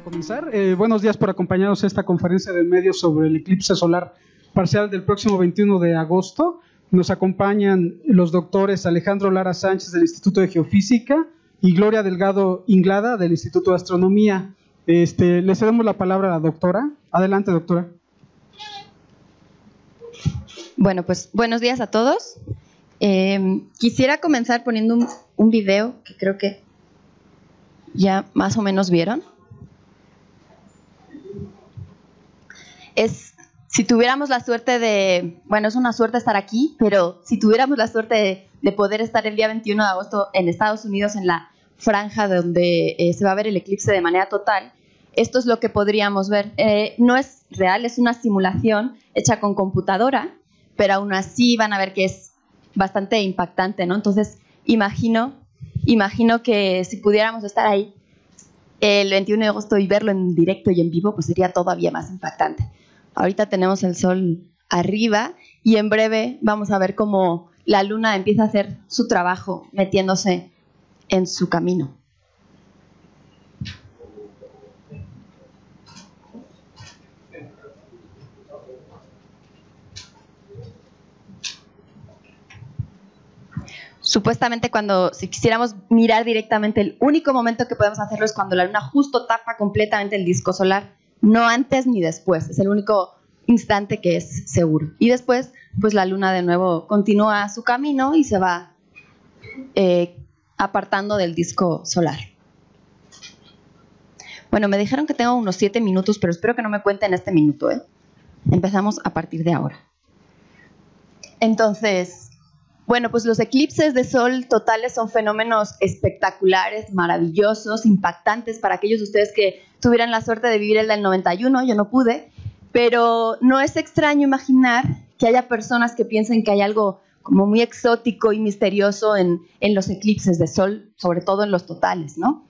comenzar. Buenos días por acompañarnos a esta conferencia de medios sobre el eclipse solar parcial del próximo 21 de agosto. Nos acompañan los doctores Alejandro Lara Sánchez del Instituto de Geofísica y Gloria Delgado Inglada del Instituto de Astronomía. Le cedemos la palabra a la doctora. Adelante, doctora. Bueno, pues buenos días a todos. Quisiera comenzar poniendo un video que creo que ya más o menos vieron. Si tuviéramos la suerte de, bueno, es una suerte estar aquí, pero si tuviéramos la suerte de poder estar el día 21 de agosto en Estados Unidos, en la franja donde se va a ver el eclipse de manera total, esto es lo que podríamos ver. No es real, es una simulación hecha con computadora, pero aún así van a ver que es bastante impactante, ¿no? Entonces, imagino que si pudiéramos estar ahí el 21 de agosto y verlo en directo y en vivo, pues sería todavía más impactante. Ahorita tenemos el sol arriba y en breve vamos a ver cómo la luna empieza a hacer su trabajo metiéndose en su camino. Supuestamente si quisiéramos mirar directamente, el único momento que podemos hacerlo es cuando la luna justo tapa completamente el disco solar, no antes ni después, es el único instante que es seguro. Y después, pues la luna de nuevo continúa su camino y se va apartando del disco solar. Bueno, me dijeron que tengo unos 7 minutos, pero espero que no me cuenten este minuto, ¿eh? Empezamos a partir de ahora. Entonces, bueno, pues los eclipses de sol totales son fenómenos espectaculares, maravillosos, impactantes para aquellos de ustedes que tuvieran la suerte de vivir el del 91, yo no pude, pero no es extraño imaginar que haya personas que piensen que hay algo como muy exótico y misterioso en los eclipses de sol, sobre todo en los totales, ¿no?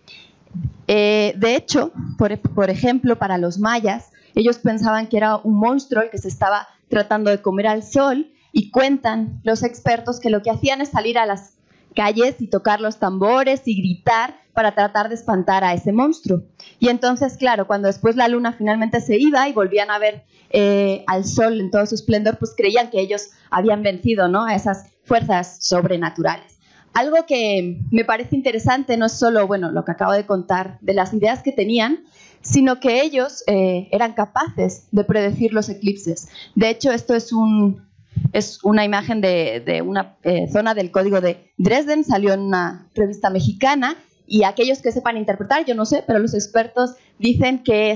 De hecho, por ejemplo, para los mayas, ellos pensaban que era un monstruo el que se estaba tratando de comer al sol. Y cuentan los expertos que lo que hacían es salir a las calles y tocar los tambores y gritar para tratar de espantar a ese monstruo. Y entonces, claro, cuando después la luna finalmente se iba y volvían a ver al sol en todo su esplendor, pues creían que ellos habían vencido, ¿no?, a esas fuerzas sobrenaturales. Algo que me parece interesante no es solo, bueno, lo que acabo de contar de las ideas que tenían, sino que ellos eran capaces de predecir los eclipses. De hecho, esto es una imagen de una zona del código de Dresden, salió en una revista mexicana, y aquellos que sepan interpretar, yo no sé, pero los expertos dicen que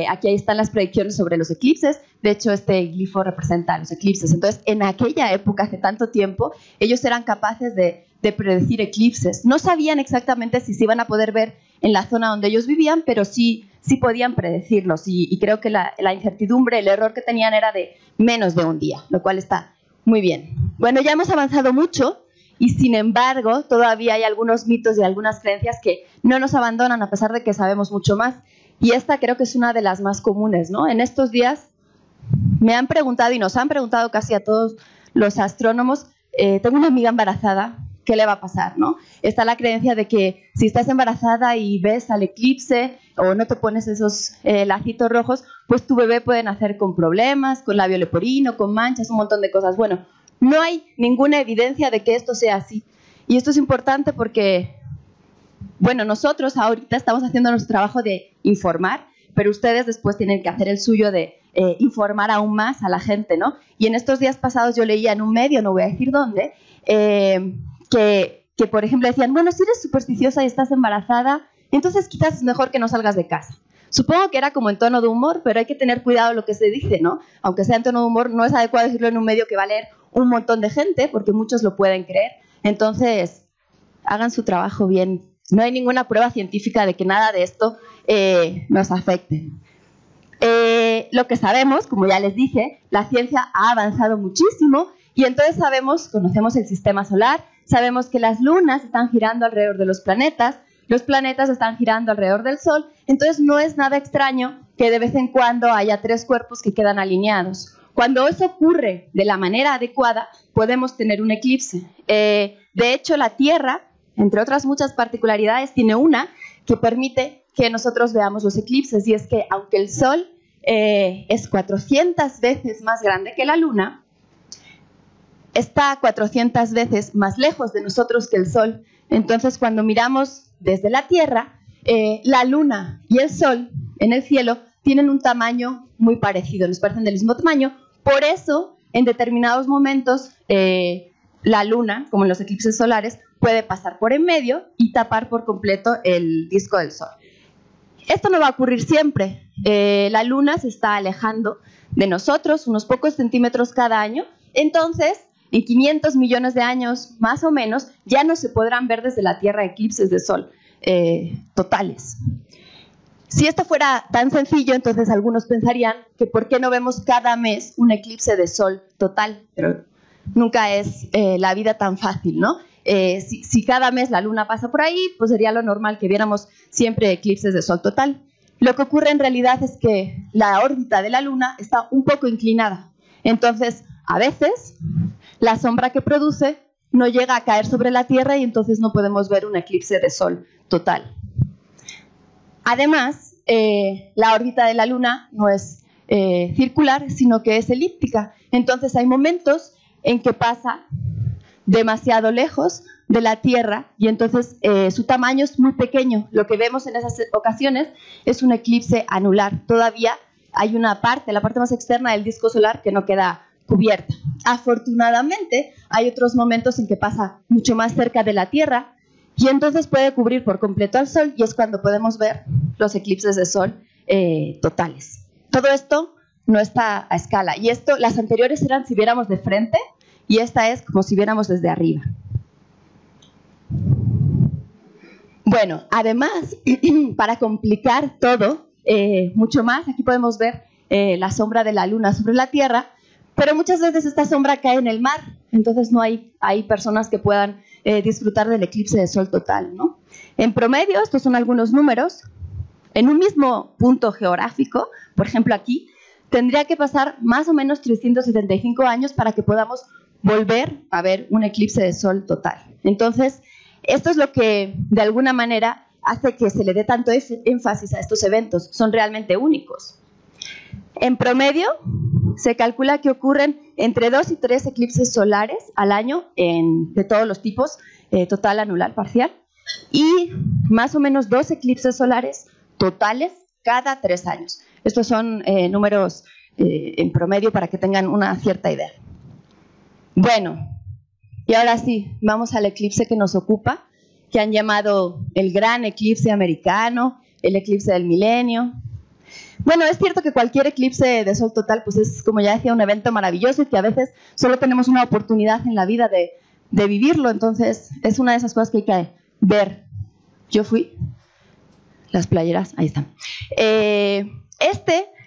aquí están las predicciones sobre los eclipses. De hecho, este glifo representa los eclipses. Entonces, en aquella época, hace tanto tiempo, ellos eran capaces de predecir eclipses. No sabían exactamente si se iban a poder ver en la zona donde ellos vivían, pero sí podían predecirlos, y creo que la incertidumbre, el error que tenían era de menos de un día, lo cual está muy bien. Bueno, ya hemos avanzado mucho y sin embargo todavía hay algunos mitos y algunas creencias que no nos abandonan a pesar de que sabemos mucho más, y esta creo que es una de las más comunes, ¿no? En estos días me han preguntado y nos han preguntado casi a todos los astrónomos, tengo una amiga embarazada, ¿qué le va a pasar, no? Está la creencia de que si estás embarazada y ves al eclipse o no te pones esos lacitos rojos, pues tu bebé puede nacer con problemas, con labio leporino, con manchas, un montón de cosas. Bueno, no hay ninguna evidencia de que esto sea así. Y esto es importante porque, bueno, nosotros ahorita estamos haciendo nuestro trabajo de informar, pero ustedes después tienen que hacer el suyo de informar aún más a la gente, ¿no? Y en estos días pasados yo leía en un medio, no voy a decir dónde, que por ejemplo decían, bueno, si eres supersticiosa y estás embarazada, entonces quizás es mejor que no salgas de casa. Supongo que era como en tono de humor, pero hay que tener cuidado lo que se dice, ¿no? Aunque sea en tono de humor, no es adecuado decirlo en un medio que va a leer un montón de gente, porque muchos lo pueden creer. Entonces, hagan su trabajo bien. No hay ninguna prueba científica de que nada de esto nos afecte. Lo que sabemos, como ya les dije, la ciencia ha avanzado muchísimo, y entonces conocemos el sistema solar, sabemos que las lunas están girando alrededor de los planetas están girando alrededor del Sol, entonces no es nada extraño que de vez en cuando haya 3 cuerpos que quedan alineados. Cuando eso ocurre de la manera adecuada, podemos tener un eclipse. De hecho, la Tierra, entre otras muchas particularidades, tiene una que permite que nosotros veamos los eclipses, y es que aunque el Sol es 400 veces más grande que la Luna, está 400 veces más lejos de nosotros que el Sol. Entonces, cuando miramos desde la Tierra, la Luna y el Sol en el cielo tienen un tamaño muy parecido, nos parecen del mismo tamaño. Por eso, en determinados momentos, la Luna, como en los eclipses solares, puede pasar por en medio y tapar por completo el disco del Sol. Esto no va a ocurrir siempre. La Luna se está alejando de nosotros unos pocos centímetros cada año. Entonces, en 500 millones de años, más o menos, ya no se podrán ver desde la Tierra eclipses de Sol totales. Si esto fuera tan sencillo, entonces algunos pensarían que ¿por qué no vemos cada mes un eclipse de Sol total? Pero nunca es la vida tan fácil, ¿no? Si cada mes la Luna pasa por ahí, pues sería lo normal que viéramos siempre eclipses de Sol total. Lo que ocurre en realidad es que la órbita de la Luna está un poco inclinada. Entonces, a veces, la sombra que produce no llega a caer sobre la Tierra y entonces no podemos ver un eclipse de Sol total. Además, la órbita de la Luna no es circular, sino que es elíptica. Entonces, hay momentos en que pasa demasiado lejos de la Tierra y entonces su tamaño es muy pequeño. Lo que vemos en esas ocasiones es un eclipse anular. Todavía hay una parte, la parte más externa del disco solar, que no queda cubierta. Afortunadamente, hay otros momentos en que pasa mucho más cerca de la Tierra y entonces puede cubrir por completo al Sol, y es cuando podemos ver los eclipses de Sol totales. Todo esto no está a escala, y esto, las anteriores eran si viéramos de frente, y esta es como si viéramos desde arriba. Bueno, además, para complicar todo mucho más, aquí podemos ver la sombra de la Luna sobre la Tierra, pero muchas veces esta sombra cae en el mar, entonces no hay personas que puedan disfrutar del eclipse de Sol total, ¿no? En promedio, estos son algunos números, en un mismo punto geográfico, por ejemplo aquí, tendría que pasar más o menos 375 años para que podamos volver a ver un eclipse de Sol total. Entonces, esto es lo que de alguna manera hace que se le dé tanto énfasis a estos eventos, son realmente únicos. En promedio, se calcula que ocurren entre 2 y 3 eclipses solares al año de todos los tipos, total, anular, parcial, y más o menos 2 eclipses solares totales cada 3 años. Estos son números en promedio para que tengan una cierta idea. Bueno, y ahora sí, vamos al eclipse que nos ocupa, que han llamado el gran eclipse americano, el eclipse del milenio. Bueno, es cierto que cualquier eclipse de Sol total pues es, como ya decía, un evento maravilloso y que a veces solo tenemos una oportunidad en la vida de vivirlo, entonces es una de esas cosas que hay que ver. Yo fui, las playeras, ahí están.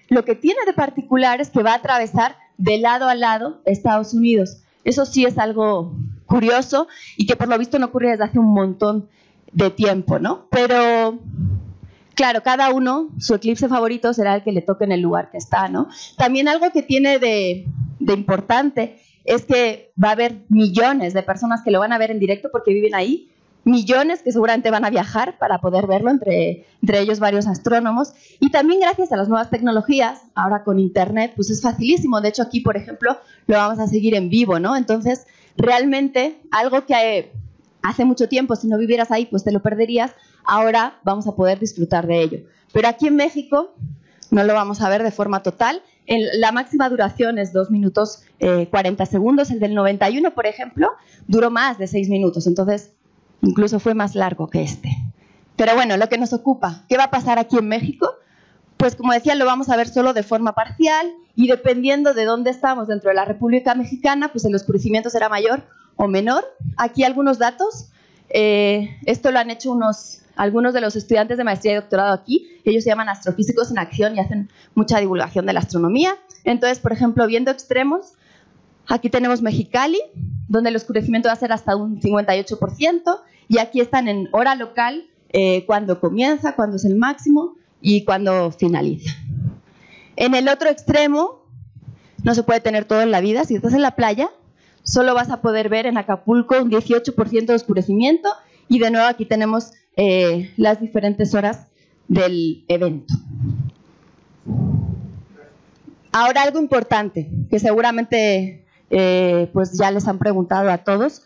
Lo que tiene de particular es que va a atravesar de lado a lado Estados Unidos. Eso sí es algo curioso y que por lo visto no ocurre desde hace un montón de tiempo, ¿no? Pero claro, cada uno, su eclipse favorito será el que le toque en el lugar que está, ¿no? También algo que tiene de importante es que va a haber millones de personas que lo van a ver en directo porque viven ahí, millones que seguramente van a viajar para poder verlo, entre ellos varios astrónomos, y también gracias a las nuevas tecnologías, ahora con internet, pues es facilísimo. De hecho, aquí, por ejemplo, lo vamos a seguir en vivo, ¿no? Entonces, realmente, algo que hace mucho tiempo, si no vivieras ahí, pues te lo perderías, ahora vamos a poder disfrutar de ello. Pero aquí en México no lo vamos a ver de forma total. La máxima duración es 2 minutos 40 segundos. El del 91, por ejemplo, duró más de 6 minutos, entonces incluso fue más largo que este. Pero bueno, lo que nos ocupa, ¿qué va a pasar aquí en México? Pues como decía, lo vamos a ver solo de forma parcial y dependiendo de dónde estamos dentro de la República Mexicana, pues el oscurecimiento será mayor o menor. Aquí algunos datos. Esto lo han hecho algunos de los estudiantes de maestría y doctorado aquí. Ellos se llaman astrofísicos en acción y hacen mucha divulgación de la astronomía. Entonces, por ejemplo, viendo extremos, aquí tenemos Mexicali, donde el oscurecimiento va a ser hasta un 58%, y aquí están en hora local, cuando comienza, cuando es el máximo y cuando finaliza. En el otro extremo, no se puede tener todo en la vida. Si estás en la playa, solo vas a poder ver en Acapulco un 18% de oscurecimiento, y de nuevo aquí tenemos las diferentes horas del evento. Ahora algo importante, que seguramente pues ya les han preguntado a todos,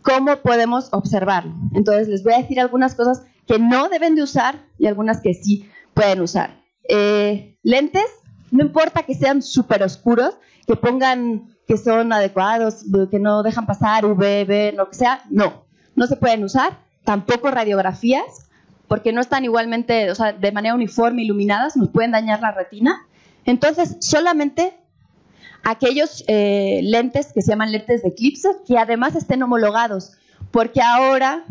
¿cómo podemos observarlo? Entonces les voy a decir algunas cosas que no deben de usar y algunas que sí pueden usar. Lentes, no importa que sean súper oscuros, que pongan que son adecuados, que no dejan pasar UV, lo que sea, no se pueden usar. Tampoco radiografías, porque no están igualmente, o sea, de manera uniforme iluminadas, nos pueden dañar la retina. Entonces, solamente aquellos lentes que se llaman lentes de eclipse, que además estén homologados, porque ahora,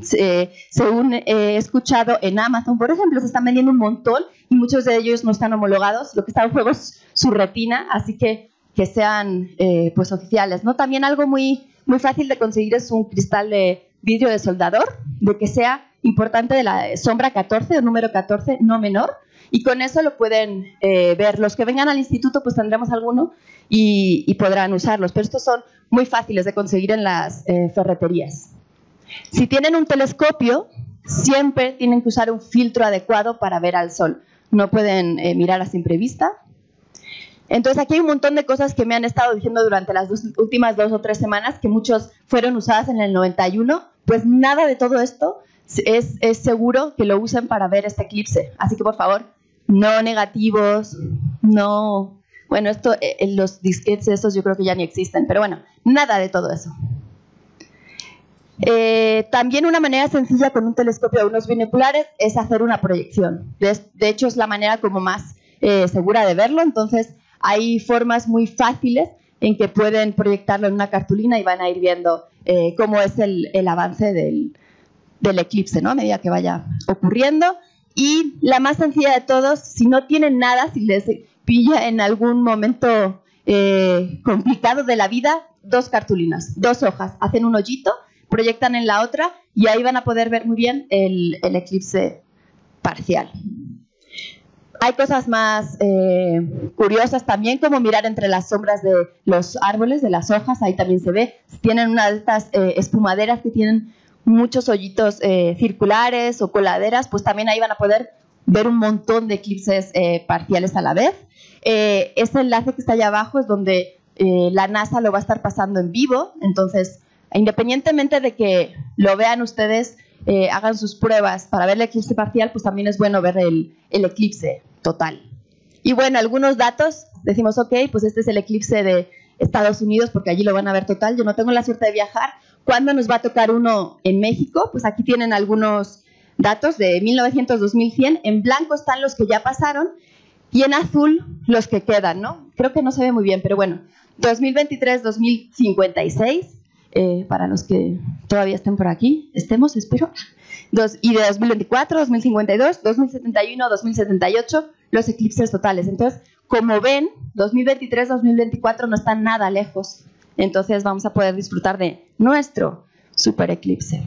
según he escuchado en Amazon, por ejemplo, se están vendiendo un montón y muchos de ellos no están homologados. Lo que está en juego es su retina, así que sean pues oficiales, ¿no? También algo muy fácil de conseguir es un cristal de vidrio de soldador, de que sea importante de la sombra 14 o número 14, no menor, y con eso lo pueden ver. Los que vengan al instituto pues tendremos alguno y podrán usarlos, pero estos son muy fáciles de conseguir en las ferreterías. Si tienen un telescopio, siempre tienen que usar un filtro adecuado para ver al sol. No pueden mirar a simple vista. Entonces aquí hay un montón de cosas que me han estado diciendo durante las últimas 2 o 3 semanas, que muchos fueron usadas en el 91, pues nada de todo esto es seguro que lo usen para ver este eclipse. Así que por favor, no negativos, no... Bueno, esto, los disquetes estos yo creo que ya ni existen, pero bueno, nada de todo eso. También una manera sencilla con un telescopio o unos binoculares es hacer una proyección. De hecho, es la manera como más segura de verlo. Entonces, hay formas muy fáciles en que pueden proyectarlo en una cartulina y van a ir viendo cómo es el avance del eclipse, ¿no? A medida que vaya ocurriendo. Y la más sencilla de todos, si no tienen nada, si les pilla en algún momento complicado de la vida, 2 cartulinas, 2 hojas, hacen un hoyito, proyectan en la otra y ahí van a poder ver muy bien el eclipse parcial. Hay cosas más curiosas también, como mirar entre las sombras de los árboles, de las hojas, ahí también se ve. Si tienen una de estas espumaderas que tienen muchos hoyitos circulares o coladeras, pues también ahí van a poder ver un montón de eclipses parciales a la vez. Este enlace que está allá abajo es donde la NASA lo va a estar pasando en vivo, entonces independientemente de que lo vean ustedes, hagan sus pruebas para ver el eclipse parcial, pues también es bueno ver el eclipse total. Y bueno, algunos datos, decimos, ok, pues este es el eclipse de Estados Unidos, porque allí lo van a ver total. Yo no tengo la suerte de viajar. ¿Cuándo nos va a tocar uno en México? Pues aquí tienen algunos datos de 1900-2100. En blanco están los que ya pasaron y en azul los que quedan, ¿no? Creo que no se ve muy bien, pero bueno. 2023-2056. Para los que todavía estén por aquí, espero. Y de 2024, 2052, 2071, 2078, los eclipses totales. Entonces, como ven, 2023, 2024 no están nada lejos. Entonces, vamos a poder disfrutar de nuestro super eclipse.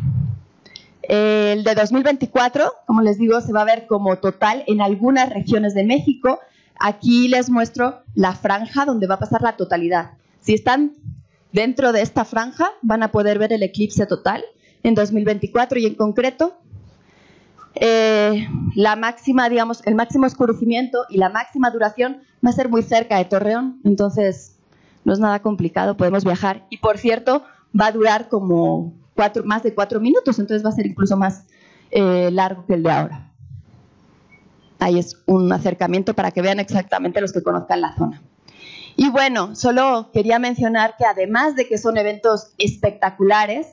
El de 2024, como les digo, se va a ver como total en algunas regiones de México. Aquí les muestro la franja donde va a pasar la totalidad. Si están dentro de esta franja van a poder ver el eclipse total en 2024 y en concreto la máxima, digamos, el máximo oscurecimiento y la máxima duración va a ser muy cerca de Torreón, entonces no es nada complicado, podemos viajar. Y por cierto, va a durar como más de 4 minutos, entonces va a ser incluso más largo que el de ahora. Ahí es un acercamiento para que vean exactamente los que conozcan la zona. Y bueno, solo quería mencionar que además de que son eventos espectaculares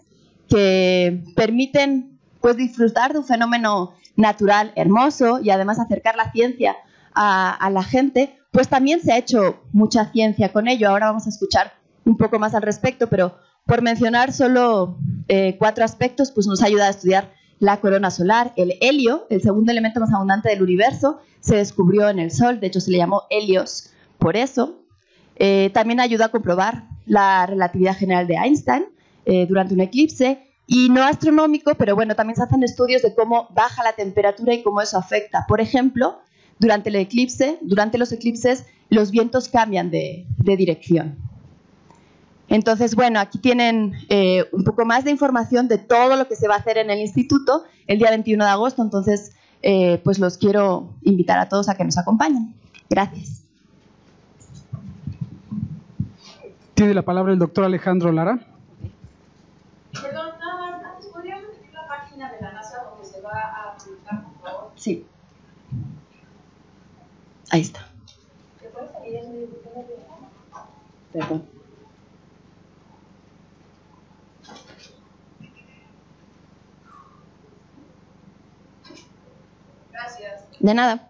que permiten pues disfrutar de un fenómeno natural hermoso y además acercar la ciencia a la gente, pues también se ha hecho mucha ciencia con ello. Ahora vamos a escuchar un poco más al respecto, pero por mencionar solo 4 aspectos, pues nos ayuda a estudiar la corona solar. El helio, el segundo elemento más abundante del universo, se descubrió en el Sol, de hecho se le llamó helios por eso. También ayuda a comprobar la relatividad general de Einstein durante un eclipse, y no astronómico, pero bueno, también se hacen estudios de cómo baja la temperatura y cómo eso afecta. Por ejemplo, durante los eclipses, los vientos cambian de dirección. Entonces, bueno, aquí tienen un poco más de información de todo lo que se va a hacer en el instituto el día 21 de agosto, entonces pues los quiero invitar a todos a que nos acompañen. Gracias. Tiene la palabra el doctor Alejandro Lara. Perdón, nada más, antes, ¿podríamos repetir la página de la NASA donde se va a publicar, por favor? Sí. Ahí está. ¿Te puedes salir en el teléfono? Perdón. Gracias. De nada.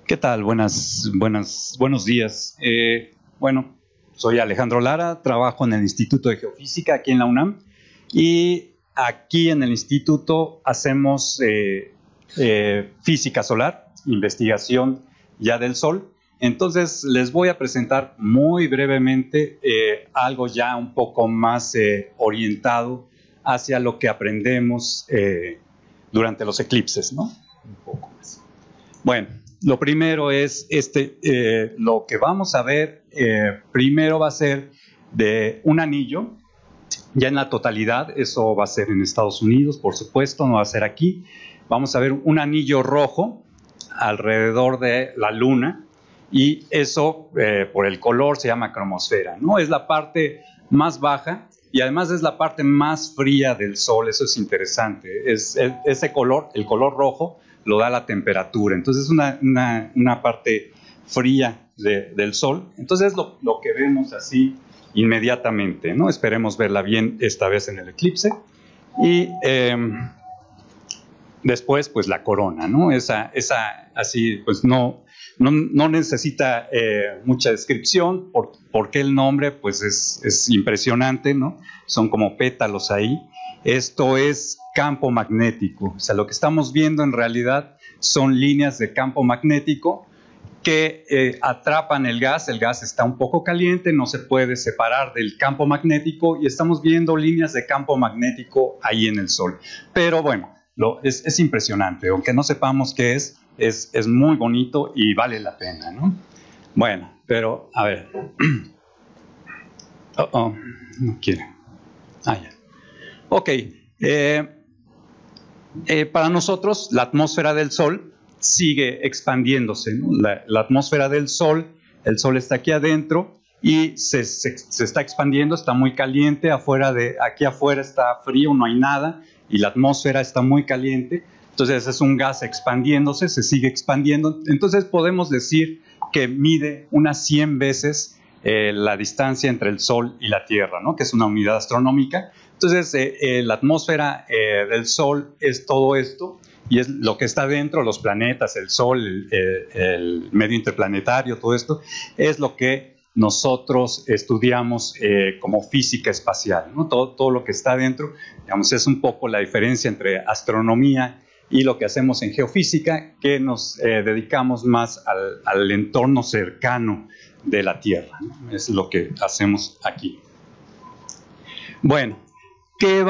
¿Qué tal? Buenos días. Bueno, soy Alejandro Lara, trabajo en el Instituto de Geofísica aquí en la UNAM y aquí en el instituto hacemos física solar, investigación ya del Sol. Entonces les voy a presentar muy brevemente algo ya un poco más orientado hacia lo que aprendemos durante los eclipses, ¿no? Un poco más. Bueno. Lo primero es, lo que vamos a ver primero va a ser de un anillo, ya en la totalidad, eso va a ser en Estados Unidos, por supuesto, no va a ser aquí. Vamos a ver un anillo rojo alrededor de la Luna y eso, por el color, se llama cromosfera, ¿no? Es la parte más baja y además es la parte más fría del Sol, eso es interesante. Ese color, el color rojo, lo da la temperatura, entonces es una parte fría del Sol, entonces es lo que vemos así inmediatamente, ¿no? Esperemos verla bien esta vez en el eclipse, y después pues la corona, ¿no? Esa así pues no necesita mucha descripción, porque el nombre pues es impresionante, ¿no? Son como pétalos ahí. Esto es campo magnético, o sea, lo que estamos viendo en realidad son líneas de campo magnético que atrapan el gas está un poco caliente, no se puede separar del campo magnético y estamos viendo líneas de campo magnético ahí en el Sol. Pero bueno, es impresionante, aunque no sepamos qué es muy bonito y vale la pena, ¿no? Bueno, pero a ver, no quiere, ya. Ok, para nosotros la atmósfera del Sol sigue expandiéndose, ¿no? La atmósfera del Sol, el Sol está aquí adentro y se está expandiendo, está muy caliente, aquí afuera está frío, no hay nada y la atmósfera está muy caliente, entonces es un gas expandiéndose, se sigue expandiendo, entonces podemos decir que mide unas 100 veces la distancia entre el Sol y la Tierra, ¿no? Que es una unidad astronómica. Entonces, la atmósfera del Sol es todo esto, y es lo que está dentro, los planetas, el Sol, el medio interplanetario, todo esto, es lo que nosotros estudiamos como física espacial, ¿no? Todo lo que está dentro, digamos, es un poco la diferencia entre astronomía y lo que hacemos en geofísica, que nos dedicamos más al entorno cercano de la Tierra, ¿no? Es lo que hacemos aquí. Bueno, ¿qué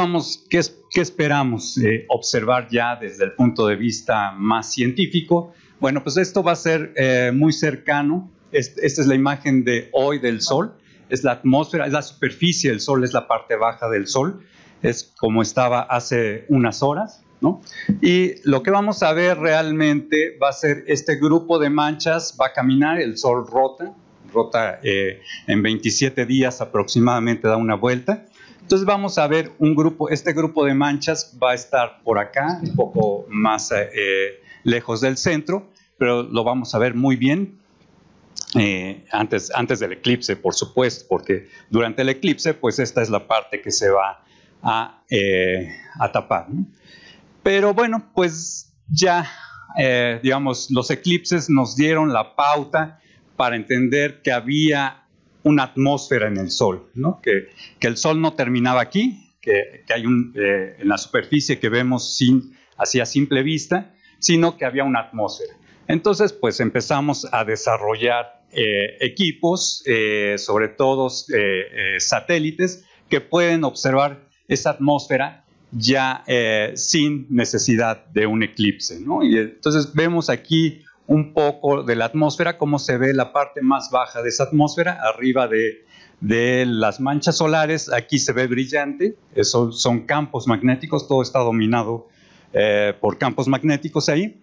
esperamos observar ya desde el punto de vista más científico? Bueno, pues esto va a ser muy cercano. Esta es la imagen de hoy del Sol. Es la atmósfera, es la superficie del Sol, es la parte baja del Sol. Es como estaba hace unas horas, ¿no? Y lo que vamos a ver realmente va a ser este grupo de manchas, va a caminar, el Sol rota en 27 días aproximadamente, da una vuelta. Entonces vamos a ver este grupo de manchas va a estar por acá, un poco más lejos del centro, pero lo vamos a ver muy bien antes del eclipse, por supuesto, porque durante el eclipse, pues esta es la parte que se va a tapar, ¿no? Pero bueno, pues ya, digamos, los eclipses nos dieron la pauta para entender que había una atmósfera en el Sol, ¿no? Que el Sol no terminaba aquí, que hay en la superficie que vemos así a simple vista, sino que había una atmósfera. Entonces, pues empezamos a desarrollar equipos, sobre todo satélites, que pueden observar esa atmósfera ya sin necesidad de un eclipse, ¿no? Y entonces vemos aquí un poco de la atmósfera, cómo se ve la parte más baja de esa atmósfera, arriba de las manchas solares. Aquí se ve brillante, son campos magnéticos, todo está dominado por campos magnéticos ahí,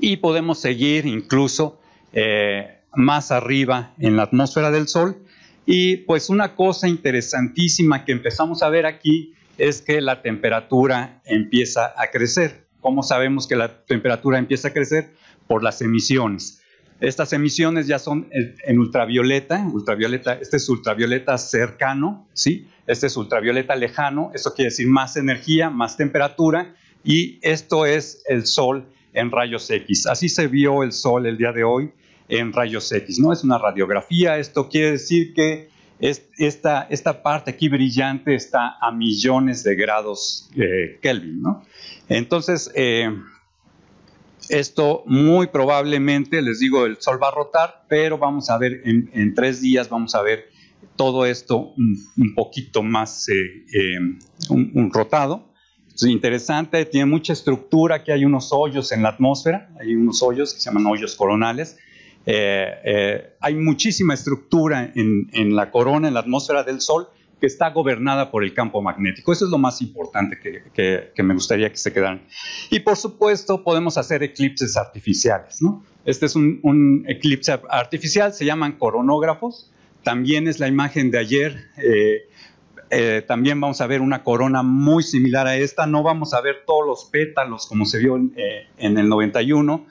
y podemos seguir incluso más arriba en la atmósfera del Sol. Y pues una cosa interesantísima que empezamos a ver aquí es que la temperatura empieza a crecer. ¿Cómo sabemos que la temperatura empieza a crecer? Por las emisiones. Estas emisiones ya son en ultravioleta. Este es ultravioleta cercano, ¿sí? Este es ultravioleta lejano. Esto quiere decir más energía, más temperatura, y esto es el Sol en rayos X. Así se vio el Sol el día de hoy en rayos X, ¿no? Es una radiografía. Esto quiere decir que esta parte aquí brillante está a millones de grados Kelvin, ¿no? Entonces, esto muy probablemente, les digo, el Sol va a rotar, pero vamos a ver en 3 días, vamos a ver todo esto un poquito más un rotado. Es interesante, tiene mucha estructura. Aquí hay unos hoyos en la atmósfera, hay unos hoyos que se llaman hoyos coronales. Hay muchísima estructura en la corona, en la atmósfera del Sol, que está gobernada por el campo magnético. Eso es lo más importante que me gustaría que se quedaran. Y por supuesto podemos hacer eclipses artificiales, ¿no? Este es un eclipse artificial, se llaman coronógrafos. También es la imagen de ayer. También vamos a ver una corona muy similar a esta. No vamos a ver todos los pétalos como se vio en el 91,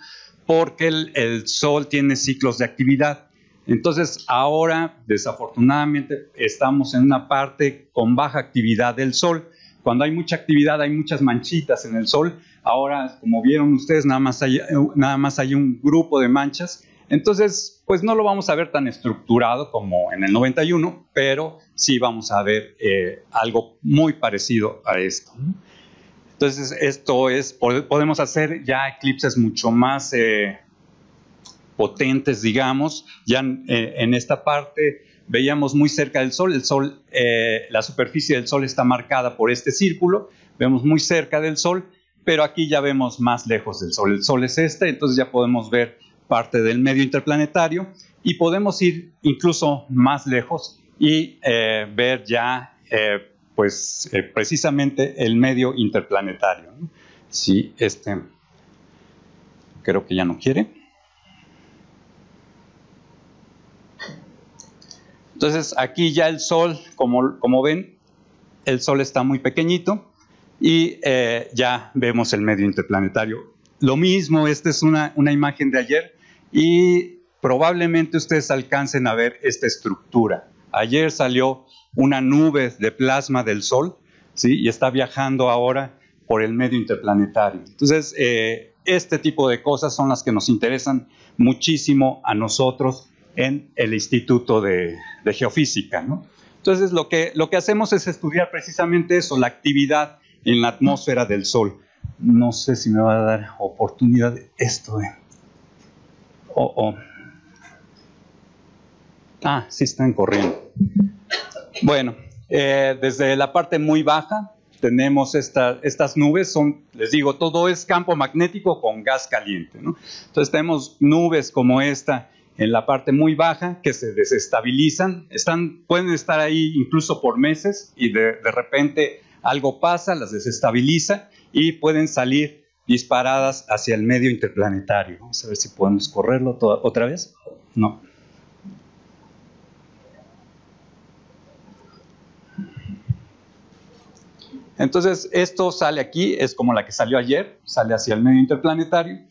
porque el Sol tiene ciclos de actividad. Entonces, ahora, desafortunadamente, estamos en una parte con baja actividad del Sol. Cuando hay mucha actividad, hay muchas manchitas en el Sol. Ahora, como vieron ustedes, nada más hay un grupo de manchas. Entonces, pues no lo vamos a ver tan estructurado como en el 91, pero sí vamos a ver algo muy parecido a esto. Entonces, podemos hacer ya eclipses mucho más potentes, digamos. Ya en esta parte veíamos muy cerca del Sol. El Sol, la superficie del Sol está marcada por este círculo. Vemos muy cerca del Sol, pero aquí ya vemos más lejos del Sol. El Sol es entonces ya podemos ver parte del medio interplanetario, y podemos ir incluso más lejos y ver ya precisamente el medio interplanetario, ¿no? Sí, creo que ya no quiere. Entonces aquí ya el Sol, como ven, el Sol está muy pequeñito, y ya vemos el medio interplanetario. Lo mismo, esta es una imagen de ayer, y probablemente ustedes alcancen a ver esta estructura. Ayer salió una nube de plasma del Sol, ¿sí? Y está viajando ahora por el medio interplanetario. Entonces, este tipo de cosas son las que nos interesan muchísimo a nosotros en el Instituto de Geofísica, ¿no? Entonces, lo que hacemos es estudiar precisamente eso, la actividad en la atmósfera del Sol. No sé si me va a dar oportunidad de esto. Sí están corriendo. Bueno, desde la parte muy baja tenemos estas nubes. Les digo, todo es campo magnético con gas caliente, ¿no? Entonces tenemos nubes como esta en la parte muy baja que se desestabilizan. Pueden estar ahí incluso por meses, y de repente algo pasa, las desestabiliza, y pueden salir disparadas hacia el medio interplanetario. Vamos a ver si podemos correrlo otra vez. No. Entonces, esto sale aquí, es como la que salió ayer, sale hacia el medio interplanetario.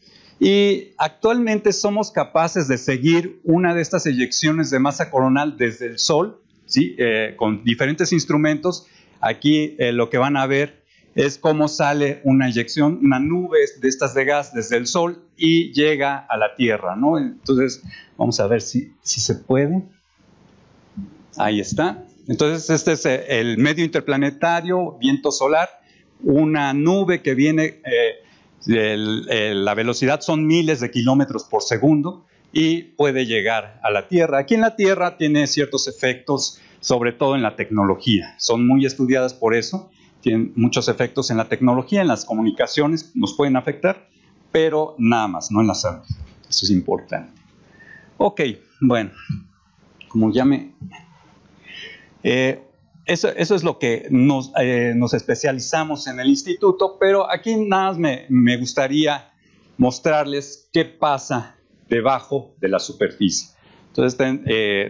Y actualmente somos capaces de seguir una de estas eyecciones de masa coronal desde el Sol, ¿sí? Con diferentes instrumentos. Aquí lo que van a ver es cómo sale una eyección, una nube de estas de gas desde el Sol y llega a la Tierra, ¿no? Entonces, vamos a ver si se puede. Ahí está. Entonces, este es el medio interplanetario, viento solar, una nube que viene, la velocidad son miles de kilómetros por segundo y puede llegar a la Tierra. Aquí en la Tierra tiene ciertos efectos, sobre todo en la tecnología. Son muy estudiadas por eso, tienen muchos efectos en la tecnología, en las comunicaciones, nos pueden afectar, pero nada más, no en la salud. Eso es importante. Ok, bueno, como ya eso es lo que nos especializamos en el instituto, pero aquí nada más me gustaría mostrarles qué pasa debajo de la superficie. Entonces,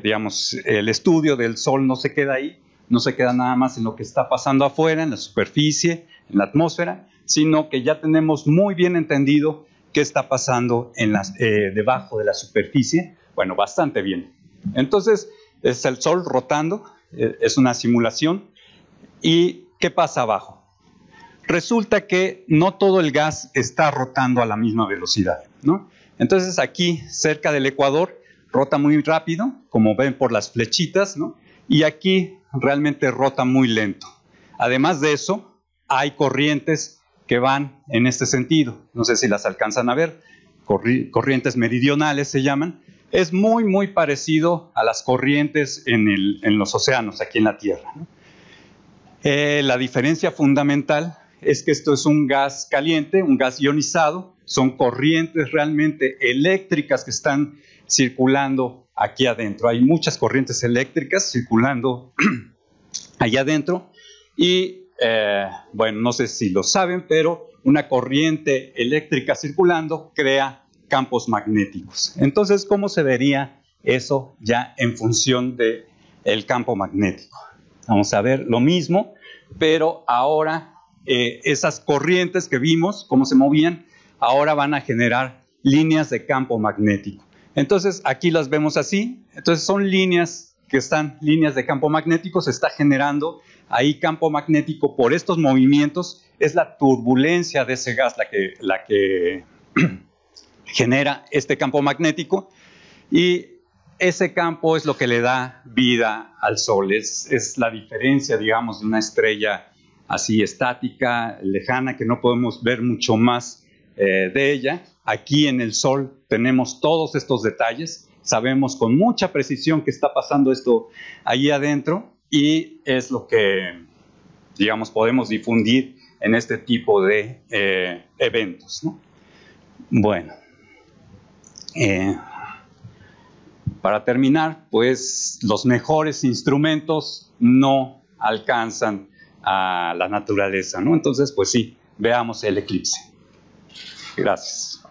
digamos, el estudio del Sol no se queda ahí, no se queda nada más en lo que está pasando afuera, en la superficie, en la atmósfera, sino que ya tenemos muy bien entendido qué está pasando debajo de la superficie. Bueno, bastante bien. Entonces, es el Sol rotando, es una simulación. ¿Y qué pasa abajo? Resulta que no todo el gas está rotando a la misma velocidad, ¿no? Entonces, aquí, cerca del ecuador, rota muy rápido, como ven por las flechitas, ¿no? Y aquí realmente rota muy lento. Además de eso, hay corrientes que van en este sentido. No sé si las alcanzan a ver. Corrientes meridionales se llaman. Es muy, muy parecido a las corrientes en los océanos, aquí en la Tierra, ¿no? La diferencia fundamental es que esto es un gas caliente, un gas ionizado. Son corrientes realmente eléctricas que están circulando aquí adentro. Hay muchas corrientes eléctricas circulando allá adentro y, bueno, no sé si lo saben, pero una corriente eléctrica circulando crea campos magnéticos. Entonces, ¿cómo se vería eso ya en función del campo magnético? Vamos a ver lo mismo, pero ahora esas corrientes que vimos, cómo se movían, ahora van a generar líneas de campo magnético. Entonces, aquí las vemos así. Entonces, son líneas de campo magnético, se está generando ahí campo magnético por estos movimientos. Es la turbulencia de ese gas la que genera este campo magnético, y ese campo es lo que le da vida al Sol. Es la diferencia, digamos, de una estrella así estática, lejana, que no podemos ver mucho más de ella. Aquí en el Sol tenemos todos estos detalles, sabemos con mucha precisión que está pasando esto ahí adentro, y es lo que, digamos, podemos difundir en este tipo de eventos, ¿no? Bueno, para terminar, pues los mejores instrumentos no alcanzan a la naturaleza, ¿no? Entonces, pues sí, veamos el eclipse. Gracias.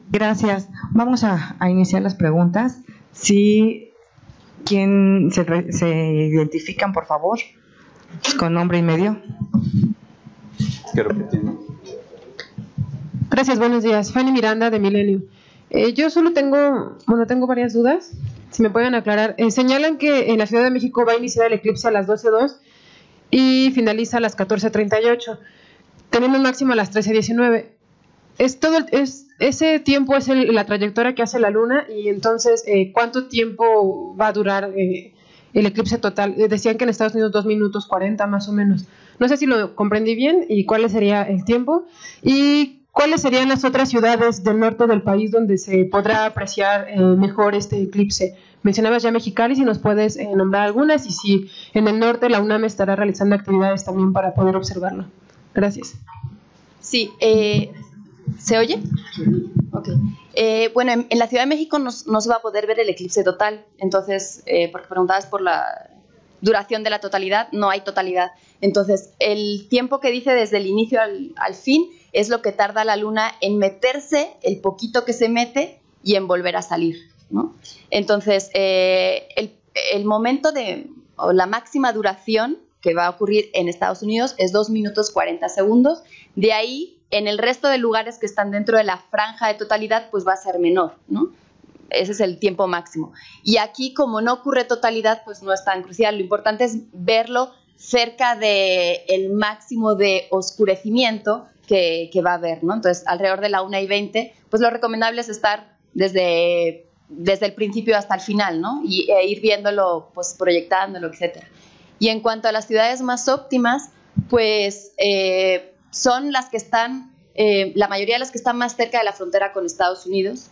Gracias. Vamos a iniciar las preguntas. Si ¿quién se identifican, por favor, con nombre y medio? Creo que tiene. Gracias, buenos días. Fanny Miranda, de Milenio. Yo solo tengo varias dudas, si me pueden aclarar. Señalan que en la Ciudad de México va a iniciar el eclipse a las 12:02 y finaliza a las 14:38, teniendo un máximo a las 13:19. Ese tiempo es la trayectoria que hace la Luna, y entonces, ¿cuánto tiempo va a durar el eclipse total? Decían que en Estados Unidos 2 minutos 40 más o menos. No sé si lo comprendí bien y cuál sería el tiempo. Y ¿cuáles serían las otras ciudades del norte del país donde se podrá apreciar mejor este eclipse? Mencionabas ya Mexicali, si nos puedes nombrar algunas, y si en el norte la UNAM estará realizando actividades también para poder observarlo. Gracias. Sí, ¿se oye? Ok. Bueno, en la Ciudad de México no se va a poder ver el eclipse total. Entonces, porque preguntabas por la duración de la totalidad, no hay totalidad. Entonces, el tiempo que dice desde el inicio al fin es lo que tarda la Luna en meterse, el poquito que se mete, y en volver a salir, ¿no? Entonces, el momento o la máxima duración que va a ocurrir en Estados Unidos es 2 minutos 40 segundos. De ahí, en el resto de lugares que están dentro de la franja de totalidad, pues va a ser menor, ¿no? Ese es el tiempo máximo. Y aquí, como no ocurre totalidad, pues no es tan crucial. Lo importante es verlo cerca del máximo de oscurecimiento que va a haber, ¿no? Entonces, alrededor de la 1:20, pues lo recomendable es estar desde desde el principio hasta el final, ¿no? E ir viéndolo, pues proyectándolo, etcétera. Y en cuanto a las ciudades más óptimas, pues son las que están, la mayoría de las que están más cerca de la frontera con Estados Unidos.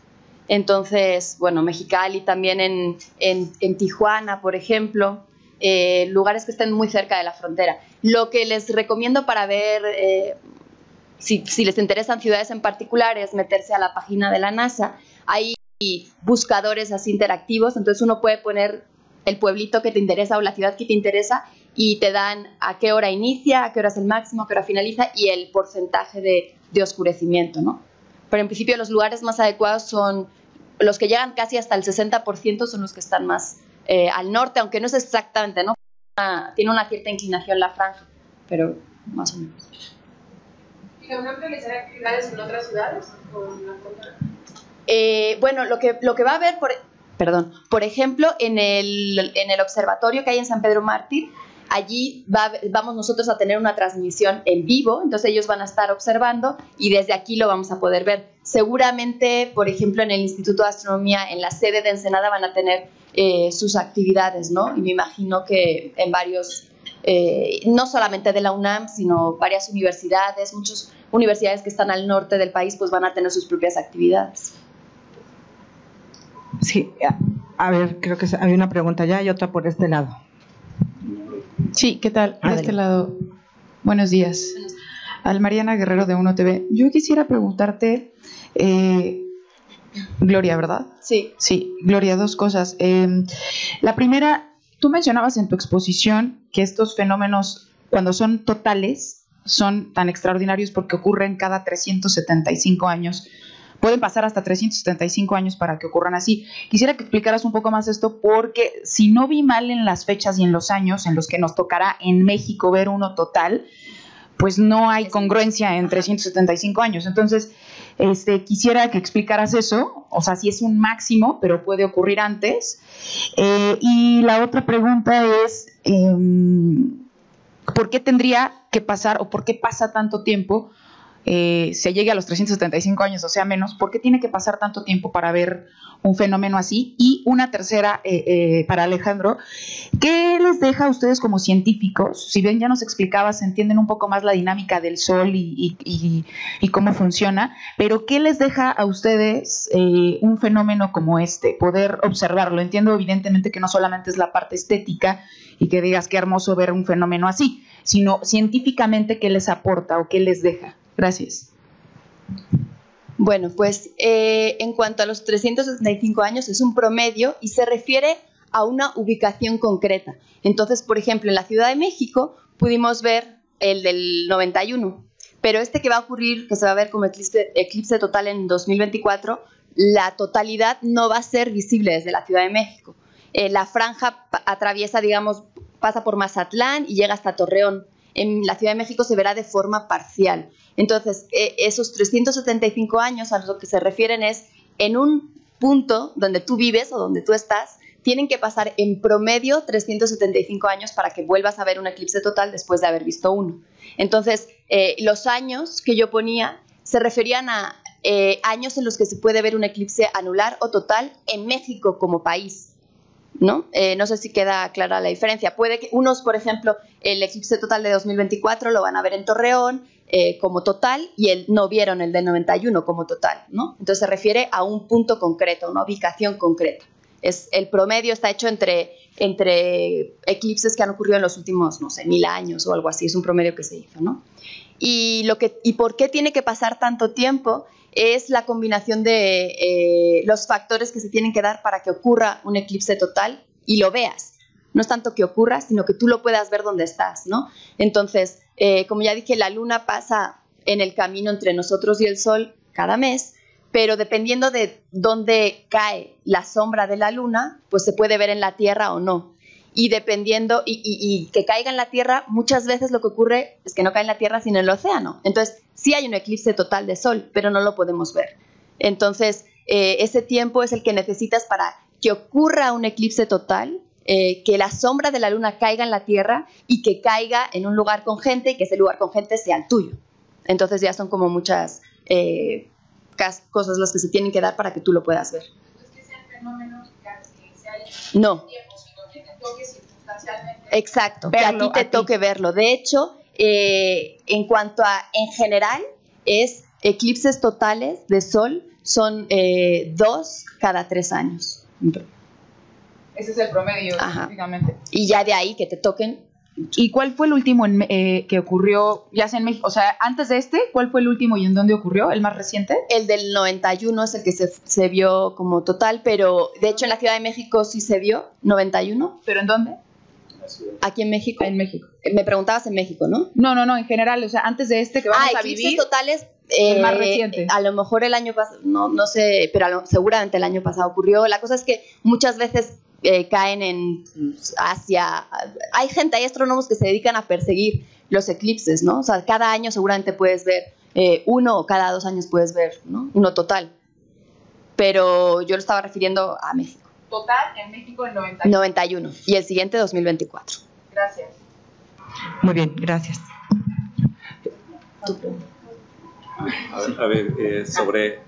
Entonces, bueno, Mexicali también en Tijuana, por ejemplo, lugares que estén muy cerca de la frontera. Lo que les recomiendo para ver, si les interesan ciudades en particular, es meterse a la página de la NASA. Hay buscadores así interactivos, entonces uno puede poner el pueblito que te interesa o la ciudad que te interesa y te dan a qué hora inicia, a qué hora es el máximo, a qué hora finaliza y el porcentaje de oscurecimiento, ¿no? Pero en principio los lugares más adecuados son los que llegan casi hasta el 60%, son los que están más al norte, aunque no es exactamente, ¿no? Tiene una cierta inclinación la franja, pero más o menos. ¿Y la UNAM realizará actividades en otras ciudades o en la frontera? Bueno, lo que va a haber, por ejemplo, en el observatorio que hay en San Pedro Mártir, allí vamos nosotros a tener una transmisión en vivo, entonces ellos van a estar observando y desde aquí lo vamos a poder ver. Seguramente, por ejemplo, en el Instituto de Astronomía, en la sede de Ensenada, van a tener sus actividades, ¿no? Y me imagino que en varios, no solamente de la UNAM, sino varias universidades, muchas universidades que están al norte del país, pues van a tener sus propias actividades. Sí, a ver, creo que hay una pregunta allá y otra por este lado. Sí, ¿qué tal? De este lado, buenos días. Al Mariana Guerrero de 1TV. Yo quisiera preguntarte, Gloria, ¿verdad? Sí. Sí, Gloria, dos cosas. La primera, tú mencionabas en tu exposición que estos fenómenos, cuando son totales, son tan extraordinarios porque ocurren cada 375 años. Pueden pasar hasta 375 años para que ocurran así. Quisiera que explicaras un poco más esto porque si no vi mal en las fechas y en los años en los que nos tocará en México ver uno total, pues no hay congruencia en 375 años. Entonces, quisiera que explicaras eso, o sea, si es un máximo, pero puede ocurrir antes. Y la otra pregunta es, ¿por qué tendría que pasar o por qué pasa tanto tiempo? Se llegue a los 375 años, o sea menos, ¿por qué tiene que pasar tanto tiempo para ver un fenómeno así? Y una tercera para Alejandro, ¿qué les deja a ustedes como científicos? Si bien ya nos explicabas, entienden un poco más la dinámica del Sol y cómo funciona, pero ¿qué les deja a ustedes un fenómeno como este? Poder observarlo. Entiendo evidentemente que no solamente es la parte estética y que digas qué hermoso ver un fenómeno así, sino científicamente qué les aporta o qué les deja. Gracias. Bueno, pues en cuanto a los 375 años es un promedio y se refiere a una ubicación concreta. Entonces, por ejemplo, en la Ciudad de México pudimos ver el del 91, pero este que va a ocurrir, que se va a ver como eclipse total en 2024, la totalidad no va a ser visible desde la Ciudad de México. La franja atraviesa, digamos, pasa por Mazatlán y llega hasta Torreón. En la Ciudad de México se verá de forma parcial. Entonces, esos 375 años a lo que se refieren es en un punto donde tú vives o donde tú estás, tienen que pasar en promedio 375 años para que vuelvas a ver un eclipse total después de haber visto uno. Entonces, los años que yo ponía se referían a años en los que se puede ver un eclipse anular o total en México como país, ¿no? No sé si queda clara la diferencia. Puede que unos, por ejemplo, el eclipse total de 2024 lo van a ver en Torreón como total y no vieron el de 91 como total, ¿no? Entonces se refiere a un punto concreto, una ubicación concreta. El promedio está hecho entre eclipses que han ocurrido en los últimos, no sé, 1000 años o algo así. Es un promedio que se hizo, ¿no? Y por qué tiene que pasar tanto tiempo es la combinación de los factores que se tienen que dar para que ocurra un eclipse total y lo veas. No es tanto que ocurra, sino que tú lo puedas ver donde estás, ¿no? Entonces, como ya dije, la luna pasa en el camino entre nosotros y el sol cada mes, pero dependiendo de dónde cae la sombra de la luna, pues se puede ver en la Tierra o no. Y dependiendo, y que caiga en la Tierra, muchas veces lo que ocurre es que no cae en la Tierra sino en el océano. Entonces, sí hay un eclipse total de sol, pero no lo podemos ver. Entonces, ese tiempo es el que necesitas para que ocurra un eclipse total, que la sombra de la luna caiga en la Tierra y que caiga en un lugar con gente y que ese lugar con gente sea el tuyo. Entonces ya son como muchas cosas las que se tienen que dar para que tú lo puedas ver. Entonces, que sean fenómeno que se haya No. tiempo, sino que te toque circunstancialmente. Exacto, que a ti te toque verlo. De hecho, en cuanto a, en general, es eclipses totales de sol son 2 cada 3 años. Ese es el promedio, específicamente. Y ya de ahí que te toquen. ¿Y cuál fue el último que ocurrió, ya sea en México? O sea, antes de este, ¿cuál fue el último y en dónde ocurrió? ¿El más reciente? El del 91 es el que se vio como total, pero de hecho en la Ciudad de México sí se vio 91. ¿Pero en dónde? Aquí en México. En México. Me preguntabas en México, ¿no? No, en general, o sea, antes de este que vamos a eclipses vivir. totales. El más reciente. A lo mejor el año pasado, no sé, pero seguramente el año pasado ocurrió. La cosa es que muchas veces caen en Asia. Hay astrónomos que se dedican a perseguir los eclipses, ¿no? O sea, cada año seguramente puedes ver uno o cada 2 años puedes ver, ¿no? Uno total. Pero yo lo estaba refiriendo a México. Total, en México el 91. 91 y el siguiente 2024. Gracias. Muy bien, gracias. A ver, sobre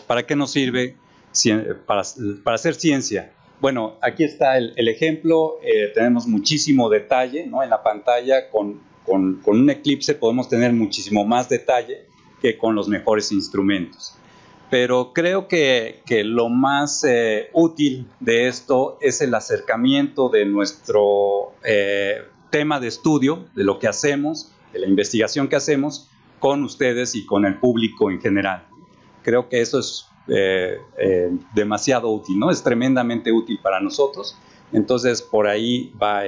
¿para qué nos sirve para hacer ciencia? Bueno, aquí está el ejemplo. Tenemos muchísimo detalle, ¿no? En la pantalla con un eclipse podemos tener muchísimo más detalle que con los mejores instrumentos. Pero creo que lo más útil de esto es el acercamiento de nuestro tema de estudio, de lo que hacemos, de la investigación que hacemos con ustedes y con el público en general. Creo que eso es demasiado útil, ¿no? Es tremendamente útil para nosotros. Entonces, por ahí va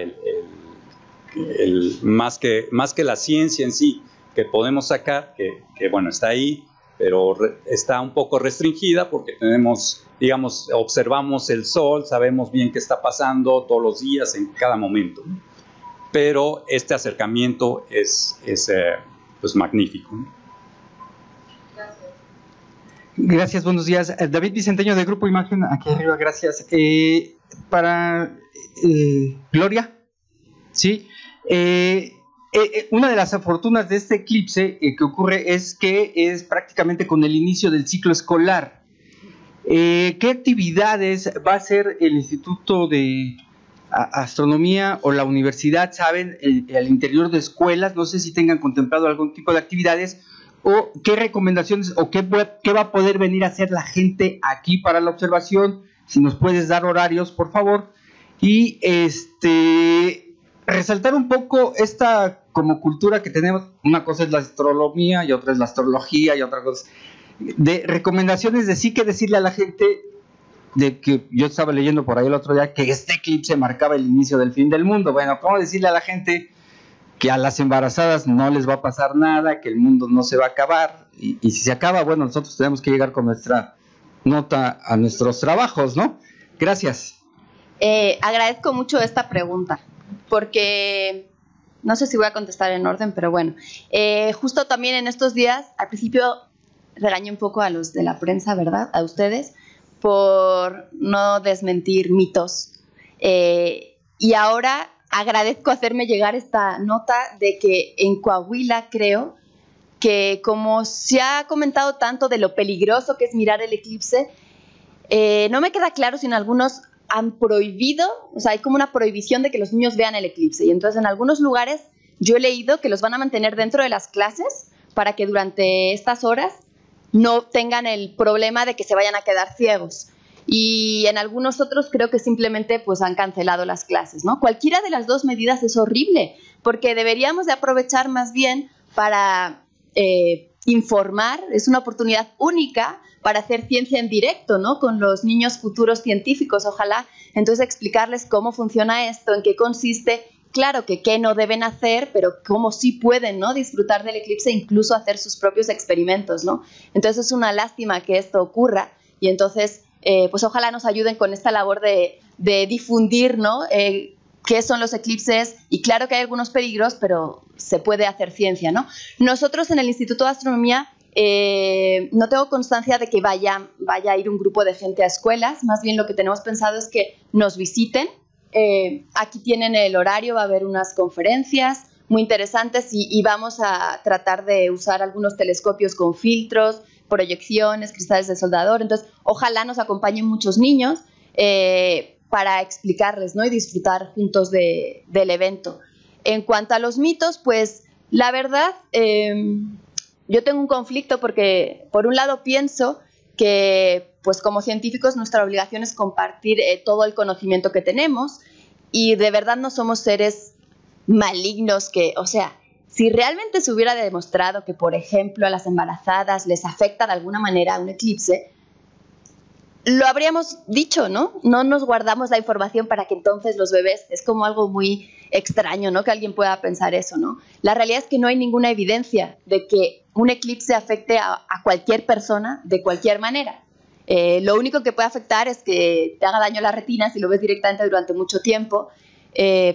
más que la ciencia en sí que podemos sacar, que bueno, está ahí, pero está un poco restringida porque tenemos, digamos, observamos el sol, sabemos bien qué está pasando todos los días, en cada momento, ¿no? Pero este acercamiento es pues magnífico, ¿no? Gracias, buenos días. David Vicenteño de Grupo Imagen, aquí arriba, gracias. Para Gloria, ¿sí? Una de las fortunas de este eclipse que ocurre es que es prácticamente con el inicio del ciclo escolar. ¿Qué actividades va a hacer el Instituto de Astronomía o la universidad, saben, al interior de escuelas? No sé si tengan contemplado algún tipo de actividades o qué recomendaciones o qué va a poder venir a hacer la gente aquí para la observación. Si nos puedes dar horarios, por favor. Y resaltar un poco esta como cultura que tenemos. Una cosa es la astronomía y otra es la astrología y otra cosa de recomendaciones de sí que decirle a la gente, de que yo estaba leyendo por ahí el otro día que este eclipse marcaba el inicio del fin del mundo. Bueno, ¿cómo decirle a la gente que a las embarazadas no les va a pasar nada, que el mundo no se va a acabar? Y si se acaba, bueno, nosotros tenemos que llegar con nuestra nota a nuestros trabajos, ¿no? Gracias. Agradezco mucho esta pregunta, porque no sé si voy a contestar en orden, pero bueno, justo también en estos días, al principio regañé un poco a los de la prensa, ¿verdad? A ustedes, por no desmentir mitos. Y ahora agradezco hacerme llegar esta nota de que en Coahuila, creo que como se ha comentado tanto de lo peligroso que es mirar el eclipse, no me queda claro si en algunos han prohibido, o sea, hay como una prohibición de que los niños vean el eclipse. Y entonces en algunos lugares yo he leído que los van a mantener dentro de las clases para que durante estas horas no tengan el problema de que se vayan a quedar ciegos. Y en algunos otros creo que simplemente pues han cancelado las clases, ¿no? Cualquiera de las dos medidas es horrible, porque deberíamos de aprovechar más bien para informar. Es una oportunidad única para hacer ciencia en directo, ¿no? Con los niños futuros científicos, ojalá. Entonces explicarles cómo funciona esto, en qué consiste. Claro que qué no deben hacer, pero cómo sí pueden, ¿no? Disfrutar del eclipse e incluso hacer sus propios experimentos, ¿no? Entonces es una lástima que esto ocurra y entonces pues ojalá nos ayuden con esta labor de difundir, ¿no? Qué son los eclipses, y claro que hay algunos peligros, pero se puede hacer ciencia, ¿no? Nosotros en el Instituto de Astronomía no tengo constancia de que vaya a ir un grupo de gente a escuelas, más bien lo que tenemos pensado es que nos visiten. Aquí tienen el horario, va a haber unas conferencias muy interesantes y vamos a tratar de usar algunos telescopios con filtros proyecciones, cristales de soldador. Entonces, ojalá nos acompañen muchos niños para explicarles, ¿no? Y disfrutar juntos del evento. En cuanto a los mitos, pues la verdad, yo tengo un conflicto porque por un lado pienso que pues como científicos nuestra obligación es compartir todo el conocimiento que tenemos y de verdad no somos seres malignos que, o sea, si realmente se hubiera demostrado que, por ejemplo, a las embarazadas les afecta de alguna manera un eclipse, lo habríamos dicho, ¿no? No nos guardamos la información para que entonces los bebés, es como algo muy extraño, ¿no? Que alguien pueda pensar eso, ¿no? La realidad es que no hay ninguna evidencia de que un eclipse afecte a cualquier persona de cualquier manera. Lo único que puede afectar es que te haga daño a la retina si lo ves directamente durante mucho tiempo,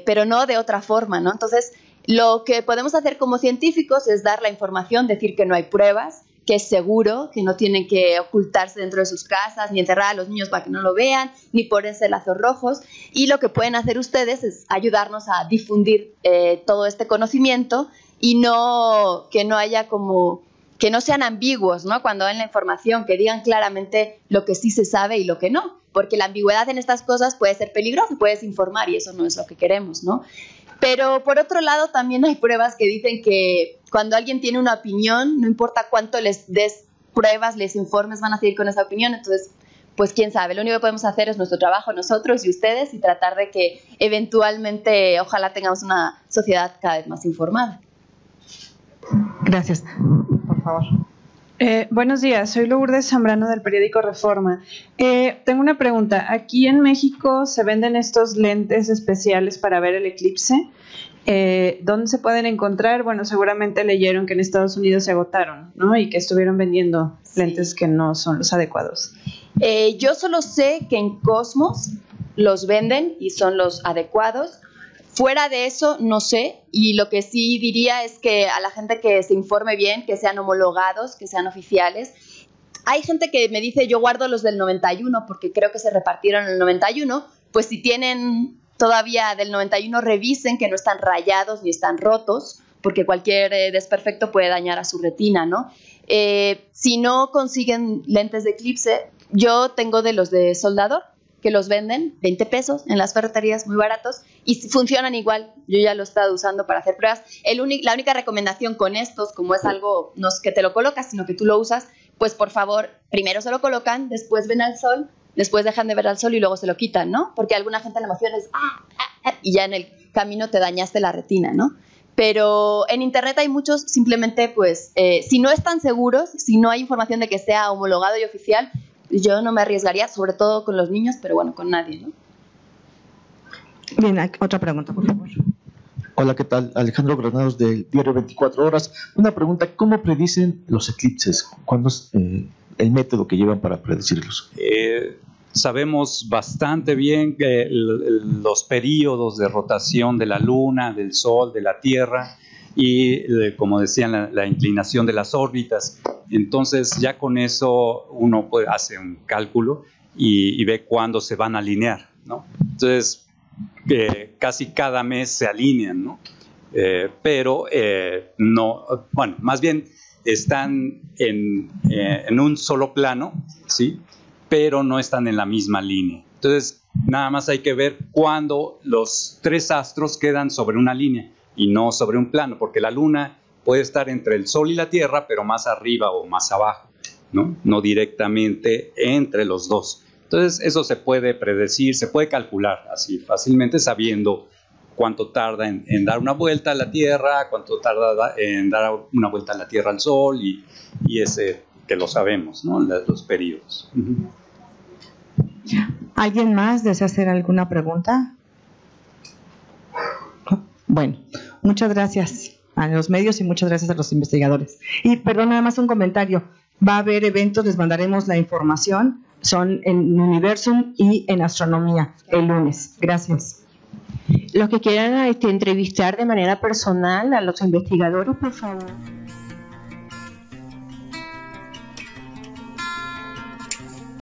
pero no de otra forma, ¿no? Entonces, lo que podemos hacer como científicos es dar la información, decir que no hay pruebas, que es seguro, que no tienen que ocultarse dentro de sus casas, ni encerrar a los niños para que no lo vean, ni ponerse lazos rojos. Y lo que pueden hacer ustedes es ayudarnos a difundir todo este conocimiento y que no haya como, que no sean ambiguos, ¿no? Cuando den la información, que digan claramente lo que sí se sabe y lo que no. Porque la ambigüedad en estas cosas puede ser peligrosa, puede desinformar y eso no es lo que queremos, ¿no? Pero por otro lado también hay pruebas que dicen que cuando alguien tiene una opinión, no importa cuánto les des pruebas, les informes, van a seguir con esa opinión. Entonces, pues quién sabe, lo único que podemos hacer es nuestro trabajo nosotros y ustedes y tratar de que eventualmente ojalá tengamos una sociedad cada vez más informada. Gracias. Por favor. Buenos días, soy Lourdes Zambrano del periódico Reforma. Tengo una pregunta. Aquí en México se venden estos lentes especiales para ver el eclipse. ¿Dónde se pueden encontrar? Bueno, seguramente leyeron que en Estados Unidos se agotaron, ¿no? Y que estuvieron vendiendo lentes que no son los adecuados. Yo solo sé que en Cosmos los venden y son los adecuados. Fuera de eso, no sé, y lo que sí diría es que a la gente que se informe bien, que sean homologados, que sean oficiales. Hay gente que me dice, yo guardo los del 91 porque creo que se repartieron en el 91, pues si tienen todavía del 91, revisen que no están rayados ni están rotos, porque cualquier desperfecto puede dañar a su retina, ¿no? Si no consiguen lentes de eclipse, yo tengo de los de soldador, que los venden 20 pesos en las ferreterías, muy baratos, y funcionan igual. Yo ya lo he estado usando para hacer pruebas. La única recomendación con estos, como es algo, no es que te lo colocas, sino que tú lo usas, pues por favor, primero se lo colocan, después ven al sol, después dejan de ver al sol y luego se lo quitan, ¿no? Porque a alguna gente la emoción es y ya en el camino te dañaste la retina, ¿no? Pero en internet hay muchos, simplemente pues, si no están seguros, si no hay información de que sea homologado y oficial, yo no me arriesgaría, sobre todo con los niños, pero bueno, con nadie, ¿no? Bien, otra pregunta, por favor. Hola, ¿qué tal? Alejandro Granados del diario 24 Horas. Una pregunta, ¿cómo predicen los eclipses? ¿Cuándo es el método que llevan para predecirlos? Sabemos bastante bien que los periodos de rotación de la Luna, del Sol, de la Tierra y, como decían, la inclinación de las órbitas. Entonces, ya con eso uno hace un cálculo y ve cuándo se van a alinear, ¿no? Entonces, casi cada mes se alinean, ¿no? Pero no, bueno, más bien están en un solo plano, ¿sí? Pero no están en la misma línea. Entonces, nada más hay que ver cuándo los tres astros quedan sobre una línea y no sobre un plano, porque la Luna puede estar entre el Sol y la Tierra, pero más arriba o más abajo, ¿no? No directamente entre los dos. Entonces, eso se puede predecir, se puede calcular así fácilmente, sabiendo cuánto tarda en dar una vuelta a la Tierra, cuánto tarda en dar una vuelta a la Tierra al Sol, y ese que lo sabemos, ¿no? Los periodos. ¿Alguien más desea hacer alguna pregunta? Bueno, muchas gracias a los medios y muchas gracias a los investigadores. Y perdón, nada más un comentario. Va a haber eventos, les mandaremos la información. Son en Universum y en Astronomía el lunes. Gracias. Los que quieran entrevistar de manera personal a los investigadores, por favor.